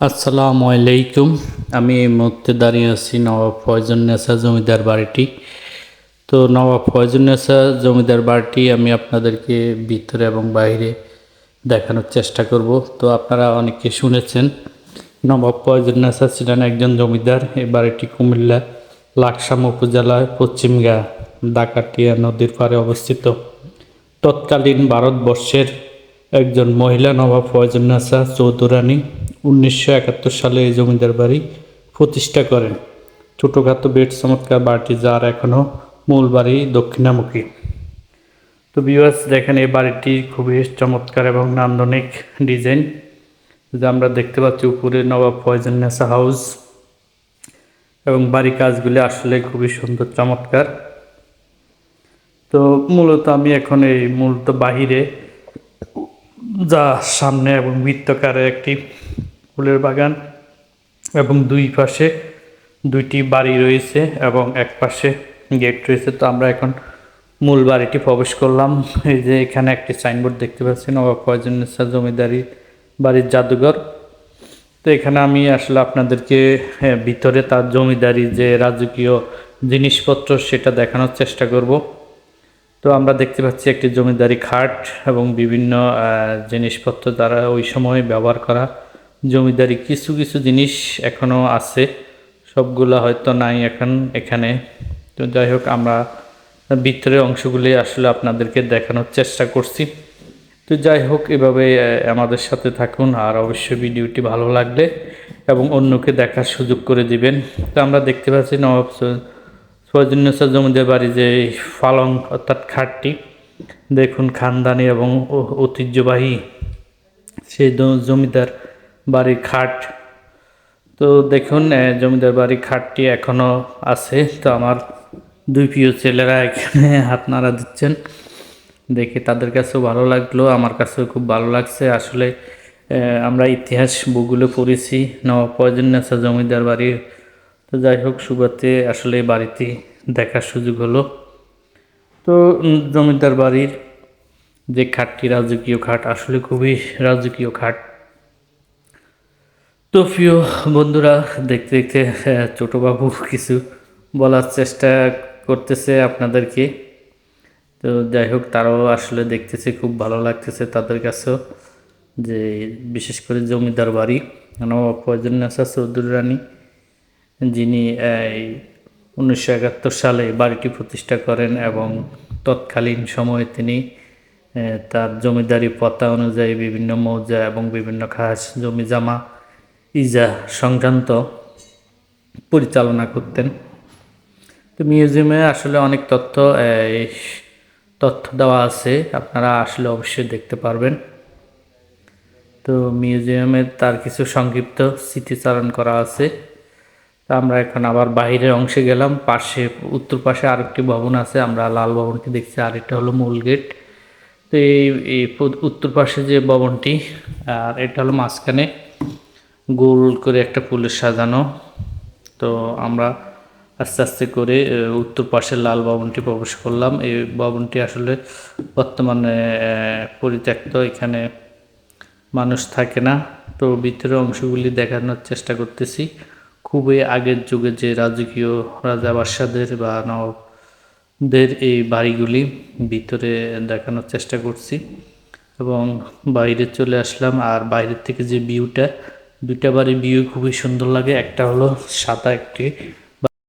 আসসালামু আলাইকুম। আমি এই মুহূর্তে দাঁড়িয়ে আছি নবাব ফয়জুন্নেছা জমিদার বাড়িটি। তো নবাব ফয়জুন্নেছা জমিদার বাড়িটি আমি আপনাদেরকে ভিতরে এবং বাইরে দেখানোর চেষ্টা করব। তো আপনারা অনেকে শুনেছেন নবাব ফয়জুন্নেছা ছিলেন একজন জমিদার। এই বাড়িটি কুমিল্লা লাকসাম উপজেলায় পশ্চিমগাঁ ডাকাতিয়া নদীর পাড়ে অবস্থিত। তৎকালীন ভারতবর্ষের একজন মহিলা নবাব ফয়জুন্নেছা চৌধুরানী 1971 সালে এই জমিদার বাড়ি প্রতিষ্ঠা করেন। ছোটোখাটো বেশ চমৎকার বাড়িটি, যার এখনও মূল বাড়ি দক্ষিণামুখী। তো ভিউয়ার্স, দেখেন এই বাড়িটি খুবই চমৎকার এবং নান্দনিক ডিজাইন, যা আমরা দেখতে পাচ্ছি উপরে নবাব ফয়জুন্নেছা হাউস, এবং বাড়ির কাজগুলি আসলে খুবই সুন্দর চমৎকার। তো মূলত আমি এখন এই বাহিরে, যা সামনে এবং বৃত্তাকারে একটি ফুলের বাগান এবং দুই পাশে দুইটি বাড়ি রয়েছে এবং এক পাশে গেট রয়েছে। তো আমরা এখন মূল বাড়িটি প্রবেশ করলাম। এই যে এখানে একটি সাইনবোর্ড দেখতে পাচ্ছি, নবাব ফয়জুন্নেছা জমিদারি বাড়ির জাদুঘর। তো এখানে আমি আসলে আপনাদেরকে ভিতরে তার জমিদারি যে রাজকীয় জিনিসপত্র সেটা দেখানোর চেষ্টা করব। তো আমরা দেখতে পাচ্ছি একটি জমিদারি খাট এবং বিভিন্ন জিনিসপত্র দ্বারা ওই সময় ব্যবহার করা জমিদারি কিছু কিছু জিনিস এখনও আছে, সবগুলো হয়তো নাই এখন এখানে। তো যাই হোক, আমরা ভিতরের অংশগুলি আসলে আপনাদেরকে দেখানোর চেষ্টা করছি। তো যাই হোক, এভাবে আমাদের সাথে থাকুন, আর অবশ্যই ভিডিওটি ভালো লাগলে এবং অন্যকে দেখার সুযোগ করে দিবেন। তো আমরা দেখতে পাচ্ছি নবাব ফয়জুন্নেছা জমিদার বাড়ি যে পালং অর্থাৎ খাটটি, দেখুন খানদানি এবং ঐতিহ্যবাহী সেই জমিদার বাড়ির খাট। তো দেখুন জমিদার বাড়ির খাটটি এখনও আছে। তো আমার দুই প্রিয় ছেলেরা এখানে হাত নাড়া দিচ্ছেন, দেখে তাদের কাছেও ভালো লাগলো, আমার কাছেও খুব ভালো লাগছে। আসলে আমরা ইতিহাস বইগুলো পড়েছি নবাব ফয়জুন্নেছা জমিদার বাড়ির। তো যাই হোক, সুবাতে আসলে বাড়িতে দেখার সুযোগ হলো। তো জমিদার বাড়ির যে খাটটি রাজকীয় খাট, আসলে খুবই রাজকীয় খাট। তো প্রিয় বন্ধুরা, দেখতে দেখতে ছোটোবাবু কিছু বলার চেষ্টা করতেছে আপনাদেরকে। তো যাই হোক, তারাও আসলে দেখতেছে, খুব ভালো লাগতেছে তাদের কাছেও, যে বিশেষ করে জমিদার বাড়ি নবাব ফয়জুন্নেছা চৌধুরানী, যিনি 1971 সালে বাড়িটি প্রতিষ্ঠা করেন এবং তৎকালীন সময়ে তিনি তার জমিদারি প্রথা অনুযায়ী বিভিন্ন মৌজা এবং বিভিন্ন খাস জমি জামা ইজা সংক্রান্ত পরিচালনা করতেন। তো মিউজিয়ামে আসলে অনেক তথ্য দেওয়া আছে, আপনারা আসলে অবশ্যই দেখতে পারবেন। তো মিউজিয়ামে তার কিছু সংক্ষিপ্ত স্মৃতিচারণ করা আছে। তা আমরা এখন আবার বাইরের অংশে গেলাম। পাশে উত্তর পাশে আরেকটি ভবন আছে, আমরা লাল ভবনটি দেখছি, আর এটা হলো মূল গেট। তো এই উত্তর পাশে যে ভবনটি, আর এটা হলো মাঝখানে গোল করে একটা ফুলের সাজানো। তো আমরা আস্তে আস্তে করে উত্তর পাশের লাল ভবনটি প্রবেশ করলাম। এই ভবনটি আসলে বর্তমানে পরিত্যক্ত, এখানে মানুষ থাকে না। তো ভিতরের অংশগুলি দেখানোর চেষ্টা করতেছি। খুবই আগের যুগে যে রাজকীয় রাজা বাদশাদের বা নবাবদের এই বাড়িগুলি ভিতরে দেখানোর চেষ্টা করছি, এবং বাইরে চলে আসলাম। আর বাইরের থেকে যে ভিউটা, দুইটা বাড়ির ভিউ খুবই সুন্দর লাগে। একটা হলো সাদা একটি